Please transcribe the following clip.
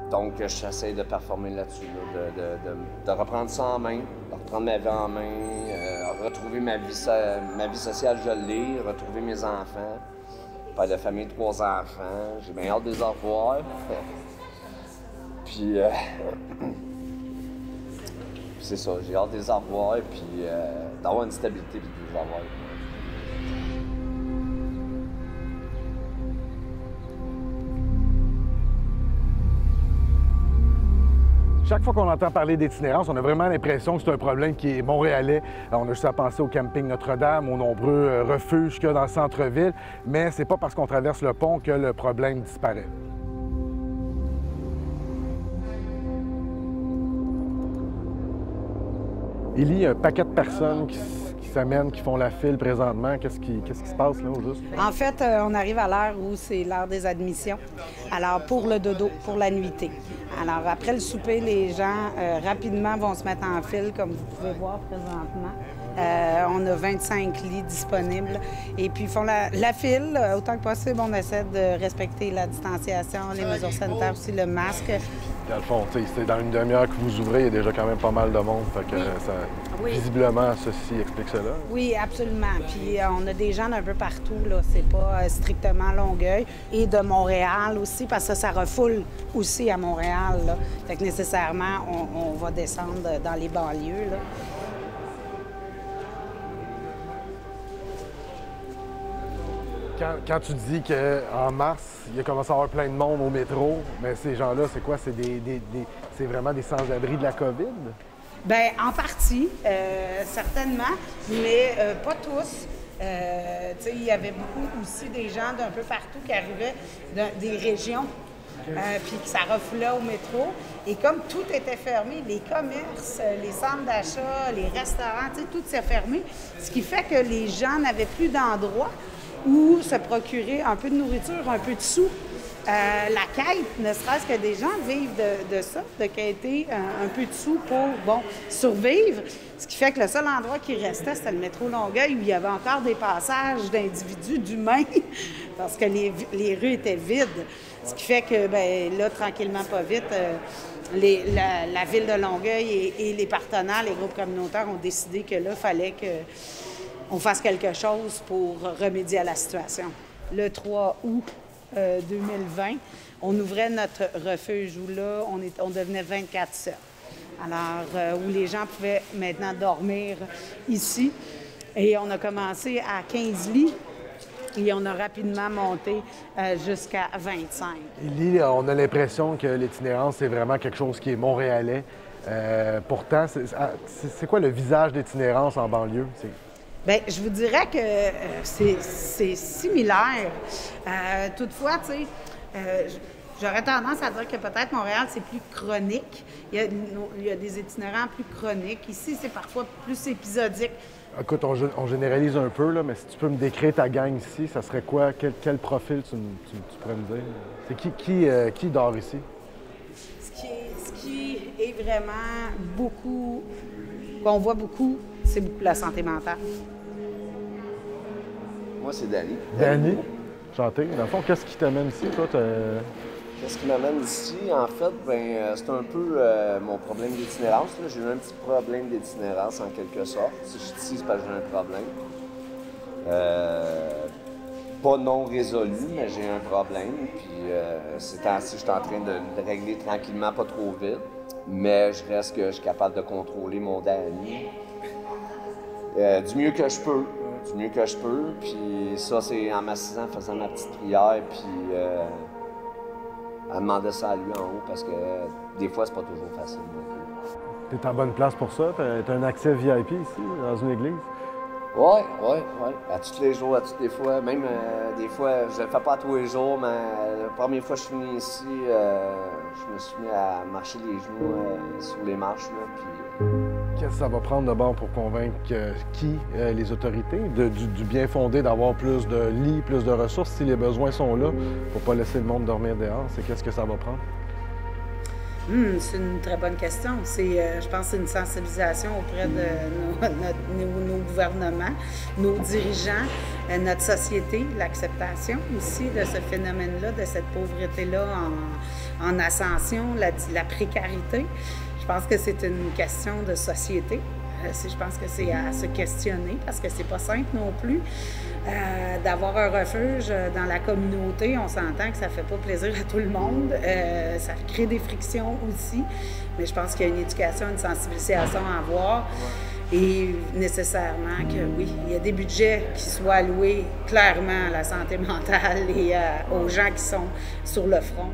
Donc, j'essaie de performer là-dessus, là, de reprendre ça en main, de reprendre ma vie en main, retrouver ma vie sociale, je l'ai, retrouver mes enfants. Père de famille, 3 enfants, j'ai bien hâte de les revoir. Puis, c'est ça, j'ai hâte de les revoir, puis d'avoir une stabilité, puis de les revoir. Chaque fois qu'on entend parler d'itinérance, on a vraiment l'impression que c'est un problème qui est montréalais. On a juste à penser au camping Notre-Dame, aux nombreux refuges qu'il y a dans le centre-ville, mais c'est pas parce qu'on traverse le pont que le problème disparaît. Il y a un paquet de personnes qui s'amènent, qui font la file présentement. Qu'est-ce qui se passe là, au juste? En fait, on arrive à l'heure où c'est l'heure des admissions. Alors, pour le dodo, pour la nuitée. Alors, après le souper, les gens rapidement vont se mettre en file, comme vous pouvez voir présentement. On a 25 lits disponibles. Et puis, ils font la file. Autant que possible, on essaie de respecter la distanciation, les mesures sanitaires aussi, le masque. Dans le fond, c'est dans une demi-heure que vous ouvrez, il y a déjà quand même pas mal de monde. Fait que visiblement, ceci explique cela. Oui, absolument. Puis on a des gens d'un peu partout, là. C'est pas strictement Longueuil. Et de Montréal aussi, parce que ça refoule aussi à Montréal, là. Fait que nécessairement, on va descendre dans les banlieues, là. Quand tu dis qu'en mars, il a commencé à avoir plein de monde au métro, mais ces gens-là, c'est quoi? C'est vraiment des sans-abri de la COVID? Bien, en partie, certainement, mais pas tous. Il y avait beaucoup aussi des gens d'un peu partout qui arrivaient des régions, puis que ça refoulait au métro. Et comme tout était fermé, les commerces, les centres d'achat, les restaurants, tout s'est fermé, ce qui fait que les gens n'avaient plus d'endroit où se procurer un peu de nourriture, un peu de sous. La quête, ne serait-ce que des gens vivent de ça, de quêter un peu de sous pour, survivre. Ce qui fait que le seul endroit qui restait, c'était le métro Longueuil, où il y avait encore des passages d'individus, d'humains, parce que les rues étaient vides. Ce qui fait que, là, tranquillement, pas vite, la ville de Longueuil et les partenaires, les groupes communautaires ont décidé que là, il fallait qu'on fasse quelque chose pour remédier à la situation. Le 3 août 2020, on ouvrait notre refuge où là, on devenait 24/7. Alors, où les gens pouvaient maintenant dormir ici. Et on a commencé à 15 lits et on a rapidement monté jusqu'à 25. Élie, on a l'impression que l'itinérance, c'est vraiment quelque chose qui est montréalais. Pourtant, c'est quoi le visage d'itinérance en banlieue? Bien, je vous dirais que c'est similaire. Toutefois, tu sais, j'aurais tendance à dire que peut-être Montréal, c'est plus chronique. Il y a des itinérants plus chroniques. Ici, c'est parfois plus épisodique. Écoute, on généralise un peu, là, mais si tu peux me décrire ta gang ici, ça serait quoi? Quel profil tu pourrais me dire? C'est qui dort ici? Ce qui est vraiment beaucoup, qu'on voit beaucoup, c'est beaucoup la santé mentale. Moi, c'est Danny. Danny? Chanté. Dans le fond, qu'est-ce qui t'amène ici, toi? Qu'est-ce qui m'amène ici? En fait, c'est un peu mon problème d'itinérance. J'ai eu un petit problème d'itinérance, en quelque sorte. Si je suis ici, c'est parce que j'ai un problème. Pas non résolu, mais j'ai un problème. Puis, ces temps-ci, je suis en train de le régler tranquillement, pas trop vite. Mais je reste que je suis capable de contrôler mon Danny. Du mieux que je peux. Puis ça, c'est en m'assisant, faisant ma petite prière, puis à demander ça à lui en haut, parce que des fois, c'est pas toujours facile. T'es en bonne place pour ça? T'as un accès VIP ici, dans une église? Oui. À tous les jours, à toutes les fois. Même des fois, je le fais pas à tous les jours, mais la première fois que je suis venu ici, je me suis mis à marcher les genoux sur les marches, là, puis... Qu'est-ce que ça va prendre d'abord pour convaincre les autorités du bien fondé d'avoir plus de lits, plus de ressources si les besoins sont là, pour pas laisser le monde dormir dehors? Qu'est-ce que ça va prendre? C'est une très bonne question. Je pense que c'est une sensibilisation auprès de nos gouvernements, nos dirigeants, notre société, l'acceptation aussi de ce phénomène-là, de cette pauvreté-là en ascension, la précarité. Je pense que c'est une question de société. Je pense que c'est à se questionner parce que c'est pas simple non plus d'avoir un refuge dans la communauté. On s'entend que ça fait pas plaisir à tout le monde. Ça crée des frictions aussi. Mais je pense qu'il y a une éducation, une sensibilisation à avoir. Et nécessairement que oui, il y a des budgets qui soient alloués clairement à la santé mentale et aux gens qui sont sur le front.